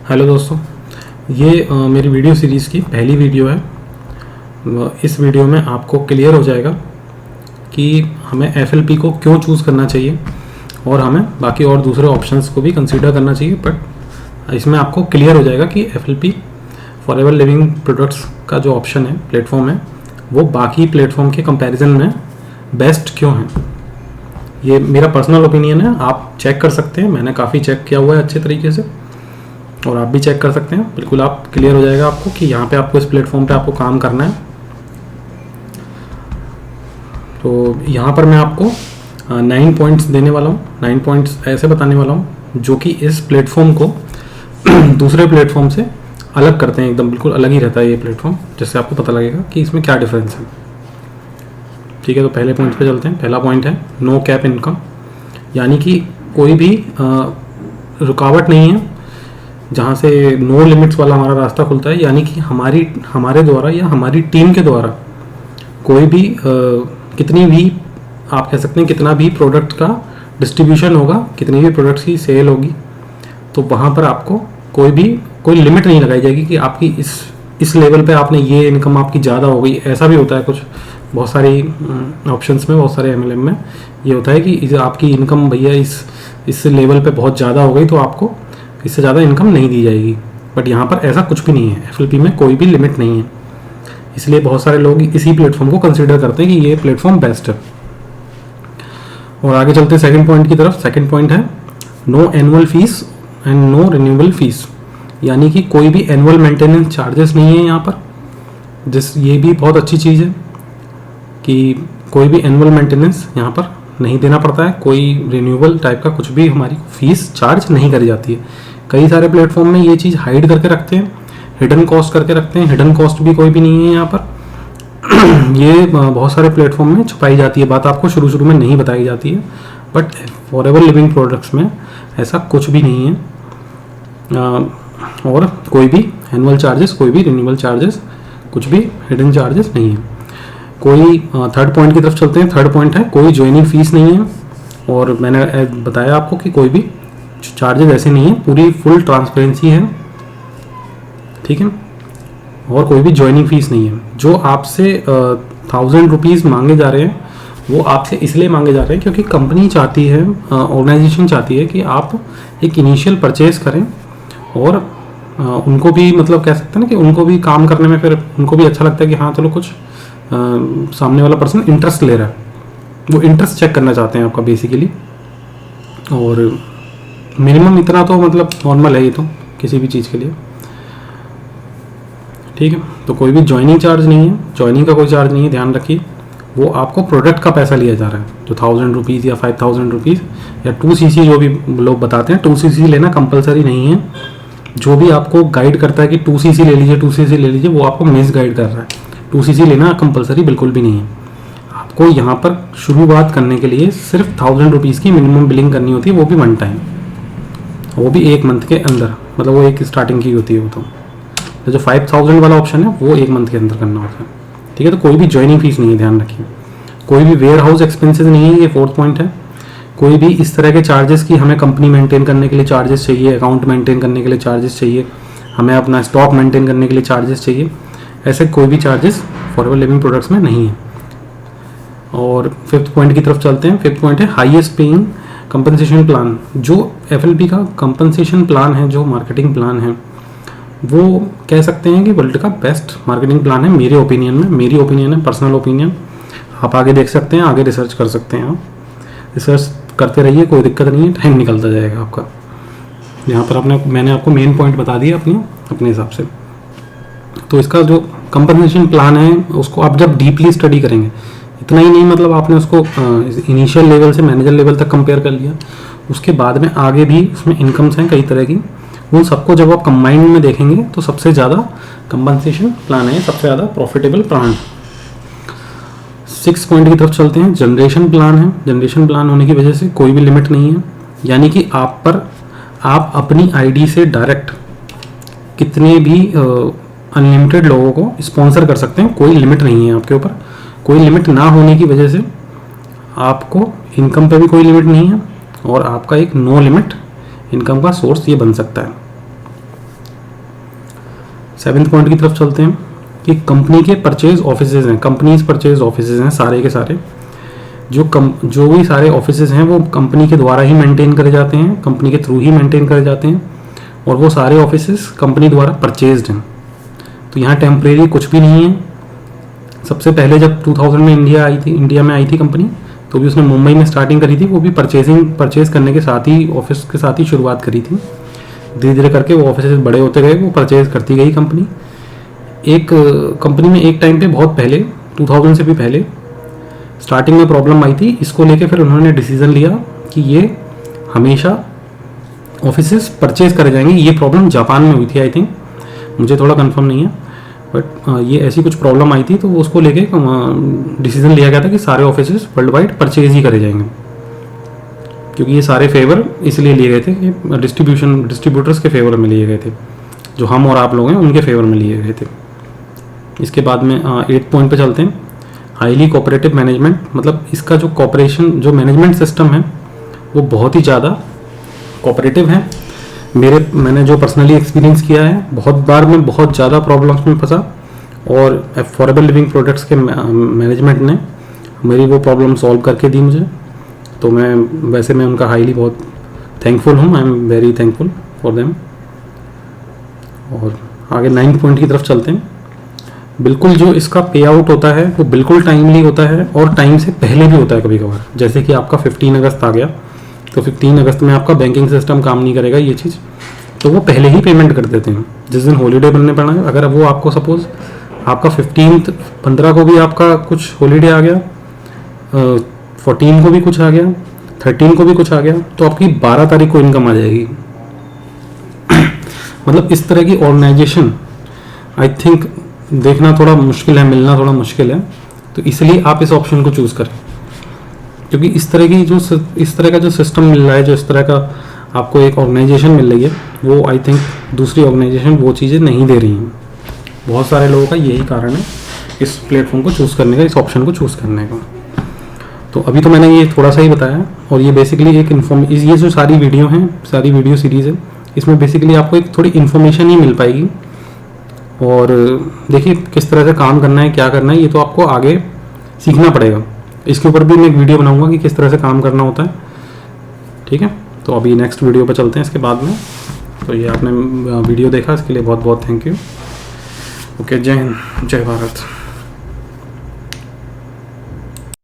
Hello दोस्तों, ये मेरी वीडियो सीरीज़ की पहली वीडियो है। इस वीडियो में आपको क्लियर हो जाएगा कि हमें FLP को क्यों चूज़ करना चाहिए और हमें बाकी और दूसरे ऑप्शंस को भी कंसीडर करना चाहिए। बट इसमें आपको क्लियर हो जाएगा कि FLP फॉरएवर लिविंग प्रोडक्ट्स का जो ऑप्शन है, प्लेटफॉर्म है, वो बाकी प्लेटफॉर्म के कंपैरिजन में बेस्ट क्यों है। ये मेरा पर्सनल ओपिनियन है, आप चेक कर सकते हैं। मैंने काफ़ी चेक किया हुआ है अच्छे तरीके से, और आप भी चेक कर सकते हैं। बिल्कुल आप क्लियर हो जाएगा आपको कि यहाँ पे आपको इस प्लेटफॉर्म पे आपको काम करना है। तो यहाँ पर मैं आपको 9 पॉइंट्स देने वाला हूँ। 9 पॉइंट्स ऐसे बताने वाला हूँ जो कि इस प्लेटफॉर्म को दूसरे प्लेटफॉर्म से अलग करते हैं। एकदम बिल्कुल अलग ही रहता है ये प्लेटफॉर्म, जिससे आपको पता लगेगा कि इसमें क्या डिफरेंस है। ठीक है, तो पहले पॉइंट पे चलते हैं। पहला पॉइंट है नो कैप इनकम, यानी कि कोई भी रुकावट नहीं है जहाँ से नो लिमिट्स वाला हमारा रास्ता खुलता है। यानी कि हमारे द्वारा या हमारी टीम के द्वारा कोई भी कितनी भी आप कह सकते हैं कितना भी प्रोडक्ट का डिस्ट्रीब्यूशन होगा, कितनी भी प्रोडक्ट्स की सेल होगी, तो वहाँ पर आपको कोई लिमिट नहीं लगाई जाएगी कि आपकी इस लेवल पे आपने ये इनकम आपकी ज़्यादा हो गई। ऐसा भी होता है कुछ बहुत सारी ऑप्शंस में, बहुत सारे MLM में ये होता है कि आपकी इनकम भैया इस लेवल पे बहुत ज़्यादा हो गई तो आपको इससे ज़्यादा इनकम नहीं दी जाएगी। बट यहाँ पर ऐसा कुछ भी नहीं है। FLP में कोई भी लिमिट नहीं है, इसलिए बहुत सारे लोग इसी प्लेटफॉर्म को कंसीडर करते हैं कि ये प्लेटफॉर्म बेस्ट है। और आगे चलते हैं सेकंड पॉइंट की तरफ। सेकंड पॉइंट है no annual fees and no renewable fees, यानी कि कोई भी एनुअल मेंटेनेंस चार्जेस नहीं है यहाँ पर। ये भी बहुत अच्छी चीज़ है कि कोई भी एनुअल मेंटेनेंस यहाँ पर नहीं देना पड़ता है। कोई रिन्यूएबल टाइप का कुछ भी हमारी फीस चार्ज नहीं करी जाती है। कई सारे प्लेटफॉर्म में ये चीज़ हाइड करके रखते हैं, हिडन कॉस्ट करके रखते हैं। हिडन कॉस्ट भी कोई भी नहीं है यहाँ पर। ये बहुत सारे प्लेटफॉर्म में छुपाई जाती है, बात आपको शुरू में नहीं बताई जाती है। बट फॉरएवर लिविंग प्रोडक्ट्स में ऐसा कुछ भी नहीं है। और कोई भी एनुअल चार्जेस, कोई भी रिन्यूएबल चार्जेस, कुछ भी हिडन चार्जेस नहीं है। कोई थर्ड पॉइंट की तरफ चलते हैं। थर्ड पॉइंट है कोई ज्वाइनिंग फीस नहीं है। और मैंने बताया आपको कि कोई भी चार्जेस ऐसे नहीं है, पूरी फुल ट्रांसपेरेंसी है। ठीक है, और कोई भी ज्वाइनिंग फीस नहीं है। जो आपसे 1000 रुपीज़ मांगे जा रहे हैं वो आपसे इसलिए मांगे जा रहे हैं क्योंकि कंपनी चाहती है, ऑर्गेनाइजेशन चाहती है कि आप एक इनिशियल परचेज करें, और उनको भी मतलब कह सकते हैं ना कि उनको भी काम करने में फिर उनको भी अच्छा लगता है कि हाँ चलो कुछ सामने वाला पर्सन इंटरेस्ट ले रहा है। वो इंटरेस्ट चेक करना चाहते हैं आपका बेसिकली। और मिनिमम इतना तो मतलब नॉर्मल है ये तो किसी भी चीज़ के लिए। ठीक है, तो कोई भी ज्वाइनिंग चार्ज नहीं है, ज्वाइनिंग का कोई चार्ज नहीं है, ध्यान रखिए। वो आपको प्रोडक्ट का पैसा लिया जा रहा है, जो 1000 रुपीज़ या 5000 रुपीज़ या 2cc जो भी लोग बताते हैं। 2cc लेना कंपलसरी नहीं है। जो भी आपको गाइड करता है कि 2cc ले लीजिए, 2cc ले लीजिए, वो आपको मिस गाइड कर रहा है। 2cc लेना कंपलसरी बिल्कुल भी नहीं है। आपको यहाँ पर शुरुआत करने के लिए सिर्फ 1000 रुपीज़ की मिनिमम बिलिंग करनी होती है, वो भी 1 टाइम, वो भी 1 मंथ के अंदर। मतलब वो एक स्टार्टिंग की होती है। वो तो जो 5000 वाला ऑप्शन है वो 1 मंथ के अंदर करना होता है। ठीक है, तो कोई भी ज्वाइनिंग फीस नहीं है, ध्यान रखिए। कोई भी वेयर हाउस एक्सपेंसेस नहीं है, ये 4th पॉइंट है। कोई भी इस तरह के चार्जेस की हमें कंपनी मेंटेन करने के लिए चार्जेस चाहिए, अकाउंट मेंटेन करने के लिए चार्जेस चाहिए, हमें अपना स्टॉक मेंटेन करने के लिए चार्जेस चाहिए, ऐसे कोई भी चार्जेस फॉरएवर लिविंग प्रोडक्ट्स में नहीं है। और 5th पॉइंट की तरफ चलते हैं। 5th पॉइंट है हाईएस्ट पेइंग कंपनसेशन प्लान। जो FLP का कंपनसेशन प्लान है, जो मार्केटिंग प्लान है, वो कह सकते हैं कि वर्ल्ड का बेस्ट मार्केटिंग प्लान है मेरे ओपिनियन में। मेरी ओपिनियन है, पर्सनल ओपिनियन। आप आगे देख सकते हैं, आगे रिसर्च कर सकते हैं। आप रिसर्च करते रहिए, कोई दिक्कत नहीं है, टाइम निकलता जाएगा आपका। यहाँ पर मैंने आपको मेन पॉइंट बता दिया अपने हिसाब से। तो इसका जो कंपनसेशन प्लान है उसको आप जब डीपली स्टडी करेंगे, इतना ही नहीं मतलब आपने उसको इनिशियल लेवल से मैनेजर लेवल तक कंपेयर कर लिया, उसके बाद में आगे भी उसमें इनकम्स हैं कई तरह की, उन सबको जब आप कंबाइंड में देखेंगे तो सबसे ज़्यादा कंपनसेशन प्लान है, सबसे ज़्यादा प्रॉफिटेबल प्लान। 6 पॉइंट की तरफ चलते हैं। जनरेशन प्लान है। जनरेशन प्लान होने की वजह से कोई भी लिमिट नहीं है, यानी कि आप अपनी आईडी से डायरेक्ट कितने भी अनलिमिटेड लोगों को स्पॉन्सर कर सकते हैं। कोई लिमिट नहीं है आपके ऊपर। कोई लिमिट ना होने की वजह से आपको इनकम पे भी कोई लिमिट नहीं है, और आपका एक नो लिमिट इनकम का सोर्स ये बन सकता है। 7वें पॉइंट की तरफ चलते हैं कि कंपनी के परचेज ऑफिसेज हैं, कंपनीज परचेज ऑफिसेज हैं सारे के सारे, जो भी सारे ऑफिसेज हैं वो कंपनी के द्वारा ही मेंटेन करे जाते हैं, कंपनी के थ्रू ही मेंटेन करे जाते हैं, और वो सारे ऑफिसेज कंपनी द्वारा परचेज्ड हैं। तो यहाँ टेम्परेरी कुछ भी नहीं है। सबसे पहले जब 2000 में इंडिया में आई थी कंपनी, तो भी उसने मुंबई में स्टार्टिंग करी थी, वो भी परचेज करने के साथ ही, ऑफिस के साथ ही शुरुआत करी थी। धीरे धीरे करके वो ऑफिस बड़े होते गए, वो परचेज करती गई कंपनी। एक कंपनी में एक टाइम पे बहुत पहले 2000 से भी पहले स्टार्टिंग में प्रॉब्लम आई थी, इसको लेके फिर उन्होंने डिसीजन लिया कि ये हमेशा ऑफिसेस परचेज करे जाएंगे। ये प्रॉब्लम जापान में हुई थी आई थिंक, मुझे थोड़ा कंफर्म नहीं है, बट ये ऐसी कुछ प्रॉब्लम आई थी, तो उसको लेके डिसीजन लिया गया था कि सारे ऑफिसेस वर्ल्ड वाइड परचेज ही करे जाएंगे, क्योंकि ये सारे फेवर इसलिए लिए गए थे कि डिस्ट्रीब्यूटर्स के फेवर में लिए गए थे, जो हम और आप लोग हैं उनके फेवर में लिए गए थे। इसके बाद में 8 पॉइंट पे चलते हैं, हाईली कोऑपरेटिव मैनेजमेंट। मतलब इसका जो कॉपरेशन, जो मैनेजमेंट सिस्टम है वो बहुत ही ज़्यादा कोऑपरेटिव है। मैंने जो पर्सनली एक्सपीरियंस किया है, बहुत बार मैं बहुत ज़्यादा प्रॉब्लम्स में फंसा, और अफोर्डेबल लिविंग प्रोडक्ट्स के मैनेजमेंट ने मेरी वो प्रॉब्लम सॉल्व करके दी मुझे। तो मैं उनका हाईली बहुत थैंकफुल हूँ, I am very thankful for them. और आगे 9 पॉइंट की तरफ चलते हैं। बिल्कुल जो इसका पे आउट होता है वो बिल्कुल टाइमली होता है, और टाइम से पहले भी होता है कभी कभार। जैसे कि आपका 15 अगस्त आ गया, तो 15 अगस्त में आपका बैंकिंग सिस्टम काम नहीं करेगा ये चीज़, तो वो पहले ही पेमेंट कर देते हैं। जिस दिन हॉलीडे बनने पड़ा है, अगर वो आपको सपोज आपका 15 को भी आपका कुछ हॉलीडे आ गया, 14 को भी कुछ आ गया, 13 को भी कुछ आ गया, तो आपकी 12 तारीख को इनकम आ जाएगी। मतलब इस तरह की ऑर्गेनाइजेशन आई थिंक देखना थोड़ा मुश्किल है, मिलना थोड़ा मुश्किल है, तो इसलिए आप इस ऑप्शन को चूज़ करें, क्योंकि इस तरह का जो सिस्टम मिल रहा है, जो इस तरह का आपको एक ऑर्गेनाइजेशन मिल रही है, वो आई थिंक दूसरी ऑर्गेनाइजेशन वो चीज़ें नहीं दे रही हैं। बहुत सारे लोगों का यही कारण है इस प्लेटफॉर्म को चूज़ करने का, इस ऑप्शन को चूज़ करने का। तो अभी तो मैंने ये थोड़ा सा ही बताया, और ये बेसिकली एक ये जो सारी वीडियो हैं, सारी वीडियो सीरीज़ है, इसमें बेसिकली आपको एक थोड़ी इन्फॉर्मेशन ही मिल पाएगी। और देखिए किस तरह से काम करना है, क्या करना है, ये तो आपको आगे सीखना पड़ेगा। इसके ऊपर भी मैं एक वीडियो बनाऊंगा कि किस तरह से काम करना होता है। ठीक है, तो अभी नेक्स्ट वीडियो पर चलते हैं इसके बाद में। तो ये आपने वीडियो देखा, इसके लिए बहुत बहुत थैंक यू। ओके, जय हिंद, जय भारत।